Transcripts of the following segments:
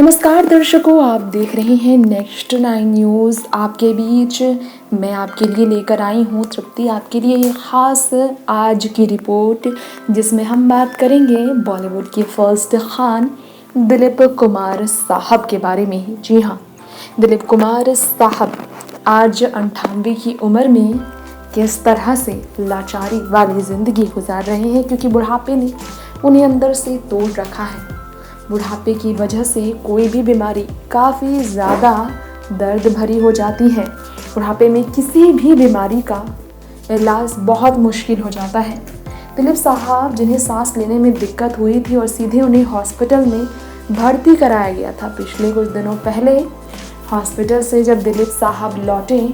नमस्कार दर्शकों, आप देख रहे हैं नेक्स्ट 9 न्यूज़। आपके बीच मैं आपके लिए लेकर आई हूँ तृप्ति, आपके लिए ये ख़ास आज की रिपोर्ट, जिसमें हम बात करेंगे बॉलीवुड के फर्स्ट खान दिलीप कुमार साहब के बारे में ही। जी हाँ, दिलीप कुमार साहब आज 98 की उम्र में किस तरह से लाचारी वाली ज़िंदगी गुजार रहे हैं, क्योंकि बुढ़ापे ने उन्हें अंदर से तोड़ रखा है। बुढ़ापे की वजह से कोई भी बीमारी काफ़ी ज़्यादा दर्द भरी हो जाती है। बुढ़ापे में किसी भी बीमारी का इलाज बहुत मुश्किल हो जाता है। दिलीप साहब, जिन्हें सांस लेने में दिक्कत हुई थी और सीधे उन्हें हॉस्पिटल में भर्ती कराया गया था। पिछले कुछ दिनों पहले हॉस्पिटल से जब दिलीप साहब लौटे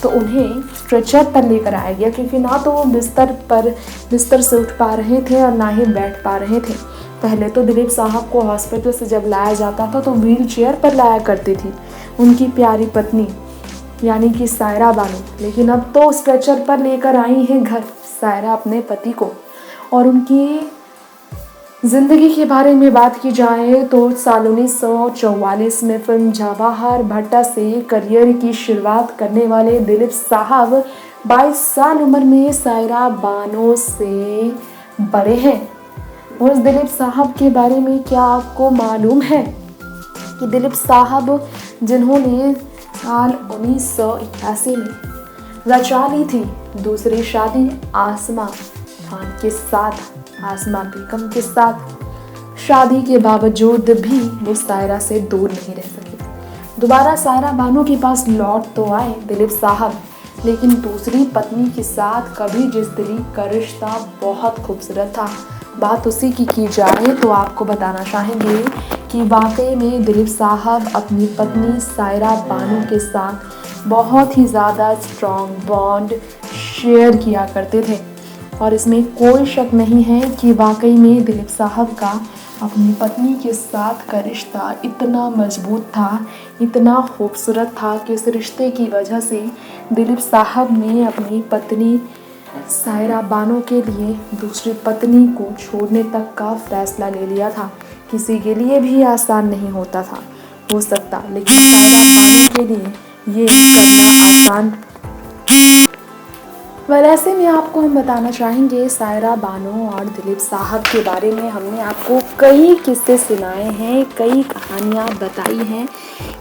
तो उन्हें स्ट्रेचर पर लेकर आया गया, क्योंकि ना तो वो बिस्तर से उठ पा रहे थे और ना ही बैठ पा रहे थे। पहले तो दिलीप साहब को हॉस्पिटल से जब लाया जाता था तो व्हील चेयर पर लाया करती थी उनकी प्यारी पत्नी, यानी कि सायरा बानो। लेकिन अब तो स्ट्रेचर पर लेकर आई हैं घर सायरा अपने पति को। और उनकी ज़िंदगी के बारे में बात की जाए तो साल 1944 में फिल्म जवाहर भट्टा से करियर की शुरुआत करने वाले दिलीप साहब 22 साल उम्र में सायरा बानो से बड़े हैं। उस दिलीप साहब के बारे में क्या आपको मालूम है कि दिलीप साहब, जिन्होंने साल 1981 में रचा ली थी दूसरी शादी आसमा खान के साथ, आसमा बेगम के साथ, शादी के बावजूद भी वो सायरा से दूर नहीं रह सके। दोबारा सायरा बानो के पास लौट तो आए दिलीप साहब, लेकिन दूसरी पत्नी के साथ कभी जिस दिली का रिश्ता बहुत खूबसूरत था। बात उसी की जाए तो आपको बताना चाहेंगे कि वाकई में दिलीप साहब अपनी पत्नी सायरा बानो के साथ बहुत ही ज़्यादा स्ट्रॉन्ग बॉन्ड शेयर किया करते थे। और इसमें कोई शक नहीं है कि वाकई में दिलीप साहब का अपनी पत्नी के साथ का रिश्ता इतना मजबूत था, इतना खूबसूरत था कि इस रिश्ते की वजह से दिलीप साहब ने अपनी पत्नी सायरा बानो के लिए दूसरी पत्नी को छोड़ने तक का फैसला ले लिया था। किसी के लिए भी आसान नहीं होता था हो सकता, लेकिन सायरा बानो के लिए ये करना आसान। ऐसे में आपको हम बताना चाहेंगे सायरा बानो और दिलीप साहब के बारे में। हमने आपको कई किस्से सुनाए हैं, कई कहानियाँ बताई हैं।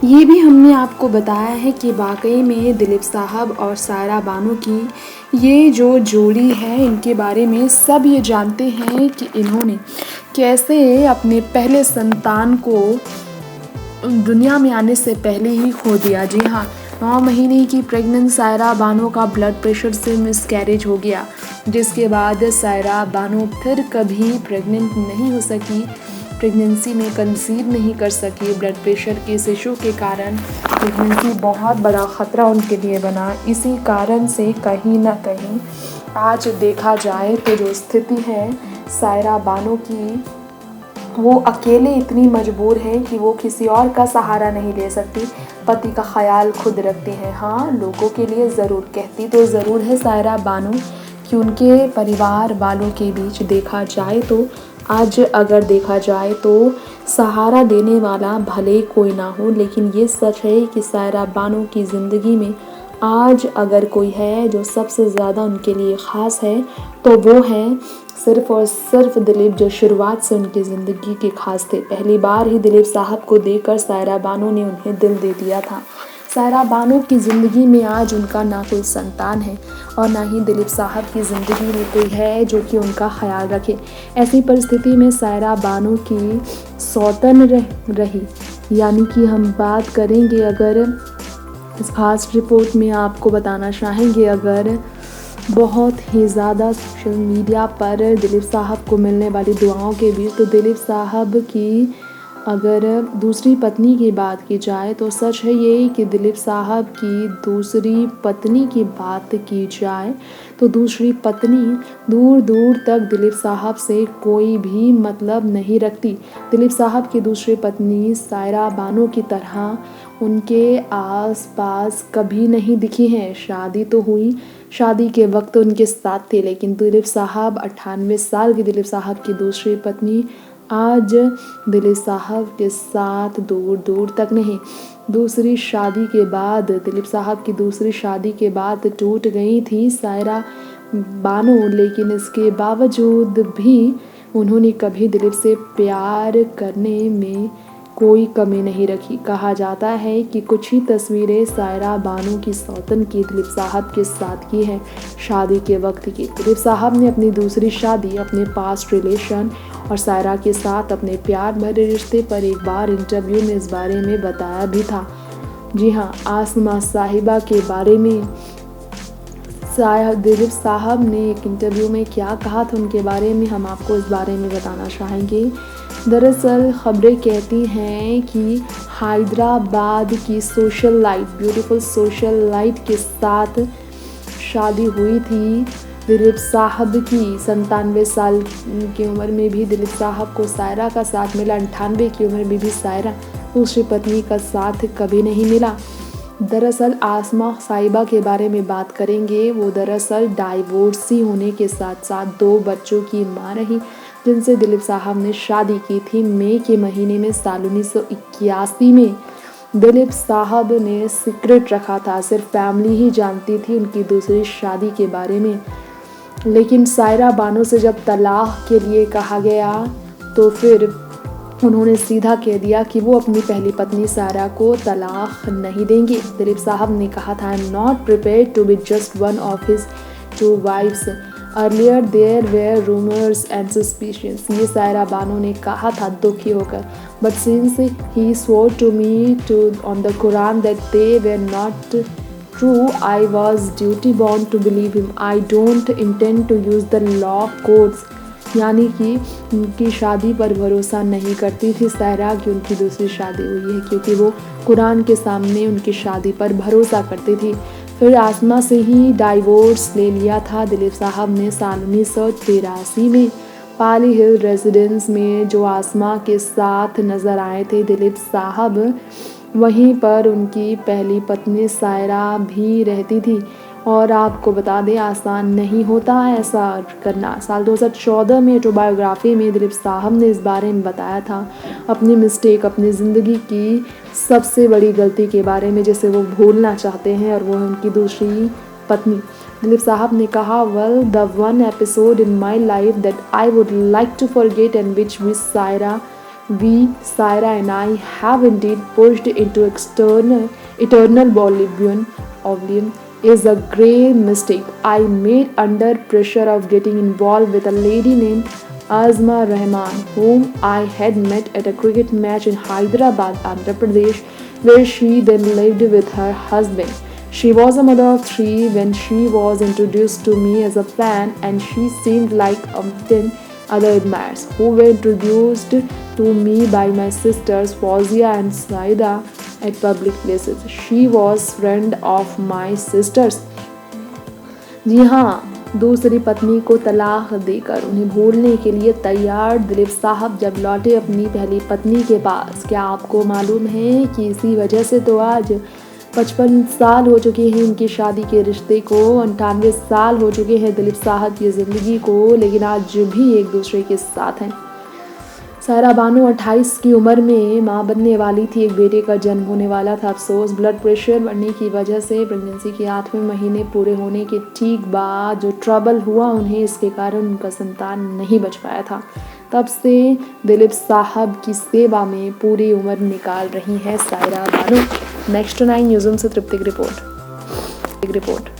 ये भी हमने आपको बताया है कि वाकई में दिलीप साहब और सायरा बानो की ये जो जोड़ी है, इनके बारे में सब ये जानते हैं कि इन्होंने कैसे अपने पहले संतान को दुनिया में आने से पहले ही खो दिया। जी हाँ, 9 महीने की प्रेग्नेंट सायरा बानो का ब्लड प्रेशर से मिसकैरेज हो गया, जिसके बाद सायरा बानो फिर कभी प्रेग्नेंट नहीं हो सकी, प्रेगनेंसी में कंसीव नहीं कर सकी। ब्लड प्रेशर के इस इशू के कारण प्रेगनेंसी बहुत बड़ा ख़तरा उनके लिए बना। इसी कारण से कहीं ना कहीं आज देखा जाए तो जो स्थिति है सायरा बानो की, वो अकेले इतनी मजबूर हैं कि वो किसी और का सहारा नहीं ले सकती, पति का ख्याल खुद रखती हैं। हाँ, लोगों के लिए ज़रूर कहती तो ज़रूर है सायरा बानो कि उनके परिवार वालों के बीच देखा जाए तो आज अगर देखा जाए तो सहारा देने वाला भले कोई ना हो, लेकिन ये सच है कि सायरा बानो की ज़िंदगी में आज अगर कोई है जो सबसे ज़्यादा उनके लिए ख़ास है तो वो है सिर्फ़ और सिर्फ दिलीप, जो शुरुआत से उनकी ज़िंदगी के ख़ास थे। पहली बार ही दिलीप साहब को देखकर सायरा बानो ने उन्हें दिल दे दिया था। सायरा बानो की ज़िंदगी में आज उनका ना कोई संतान है और ना ही दिलीप साहब की ज़िंदगी में कोई है जो कि उनका ख्याल रखे। ऐसी परिस्थिति में सायरा बानो की सौतन रही, यानी कि हम बात करेंगे अगर इस खास रिपोर्ट में आपको बताना चाहेंगे, अगर बहुत ही ज़्यादा सोशल मीडिया पर दिलीप साहब को मिलने वाली दुआओं के बीच तो दिलीप साहब की अगर दूसरी पत्नी की बात की जाए तो सच है ये कि दिलीप साहब की दूसरी पत्नी की बात की जाए तो दूसरी पत्नी दूर दूर तक दिलीप साहब से कोई भी मतलब नहीं रखती। दिलीप साहब की दूसरी पत्नी सायरा बानो की तरह उनके आसपास कभी नहीं दिखी हैं। शादी तो हुई, शादी के वक्त उनके साथ थे, लेकिन दिलीप साहब 98 साल की दिलीप साहब की दूसरी पत्नी आज दिलीप साहब के साथ दूर दूर तक नहीं। दूसरी शादी के बाद, दिलीप साहब की दूसरी शादी के बाद टूट गई थी सायरा बानो, लेकिन इसके बावजूद भी उन्होंने कभी दिलीप से प्यार करने में कोई कमी नहीं रखी। कहा जाता है कि कुछ ही तस्वीरें सायरा बानो की सौतन की दिलीप साहब के साथ की हैं शादी के वक्त की। दिलीप साहब ने अपनी दूसरी शादी, अपने पास्ट रिलेशन और सायरा के साथ अपने प्यार भरे रिश्ते पर एक बार इंटरव्यू में इस बारे में बताया भी था। जी हाँ, आसमा साहिबा के बारे में दिलीप साहब ने एक इंटरव्यू में क्या कहा था उनके बारे में हम आपको इस बारे में बताना चाहेंगे। दरअसल खबरें कहती हैं कि हैदराबाद की social light, beautiful social light के साथ शादी हुई थी दिलीप साहब की। 97 साल की उम्र में भी दिलीप साहब को सायरा का साथ मिला। 98 की उम्र में भी सायरा दूसरी पत्नी का साथ कभी नहीं मिला। दरअसल आसमा साहिबा के बारे में बात करेंगे। वो दरअसल डाइवोर्सी होने के साथ साथ 2 बच्चों की मां रही, जिनसे दिलीप साहब ने शादी की थी मई के महीने में साल 1981 में। दिलीप साहब ने सीक्रेट रखा था, सिर्फ फैमिली ही जानती थी उनकी दूसरी शादी के बारे में। लेकिन सायरा बानो से जब तलाक के लिए कहा गया तो फिर उन्होंने सीधा कह दिया कि वो अपनी पहली पत्नी सायरा को तलाक नहीं देंगे। दिलीप साहब ने कहा था, I am not prepared to be just one of his 2 wives. Earlier there were rumours and suspicions. ये सायरा बानो ने कहा था दुखी होकर। But since he swore to me on the Quran that they were not true, I was duty bound to believe him. I don't intend to use the law courts. यानी कि उनकी शादी पर भरोसा नहीं करती थी सायरा कि उनकी दूसरी शादी हुई है, क्योंकि वो कुरान के सामने उनकी शादी पर भरोसा करती थी। फिर आसमा से ही डाइवोर्स ले लिया था दिलीप साहब ने साल 1983 में। पाली हिल रेजिडेंस में जो आसमा के साथ नज़र आए थे दिलीप साहब, वहीं पर उनकी पहली पत्नी सायरा भी रहती थी। और आपको बता दें, आसान नहीं होता ऐसा करना। साल 2014 में ऑटोबायोग्राफी में दिलीप साहब ने इस बारे में बताया था अपनी मिस्टेक, अपनी ज़िंदगी की सबसे बड़ी गलती के बारे में, जिसे वो भूलना चाहते हैं, और वो है उनकी दूसरी पत्नी। दिलीप साहब ने कहा, well the one episode in my life that I would like to forget and which we Saira and I have indeed pushed into eternal oblivion is a grave mistake I made under pressure of getting involved with a lady named Azma Rahman, whom I had met at a cricket match in Hyderabad, Andhra Pradesh, where she then lived with her husband. She was a mother of 3 when she was introduced to me as a fan, and she seemed like 10 other admirers who were introduced to me by my sisters Fawzia and Saida at public places. She was friend of my sisters. जी हाँ, दूसरी पत्नी को तलाक देकर उन्हें भूलने के लिए तैयार दिलीप साहब जब लौटे अपनी पहली पत्नी के पास, क्या आपको मालूम है कि इसी वजह से तो आज 55 साल हो चुके हैं इनकी शादी के रिश्ते को, 98 साल हो चुके हैं दिलीप साहब की ज़िंदगी को, लेकिन आज भी एक दूसरे के साथ हैं। सायरा बानो 28 की उम्र में मां बनने वाली थी, एक बेटे का जन्म होने वाला था। अफसोस, ब्लड प्रेशर बढ़ने की वजह से प्रेगनेंसी के 8वें महीने पूरे होने के ठीक बाद जो ट्रबल हुआ उन्हें, इसके कारण उनका संतान नहीं बच पाया था। तब से दिलीप साहब की सेवा में पूरी उम्र निकाल रही है सायरा बानो। नेक्स्ट 9 न्यूज़ से तृप्ति की रिपोर्ट।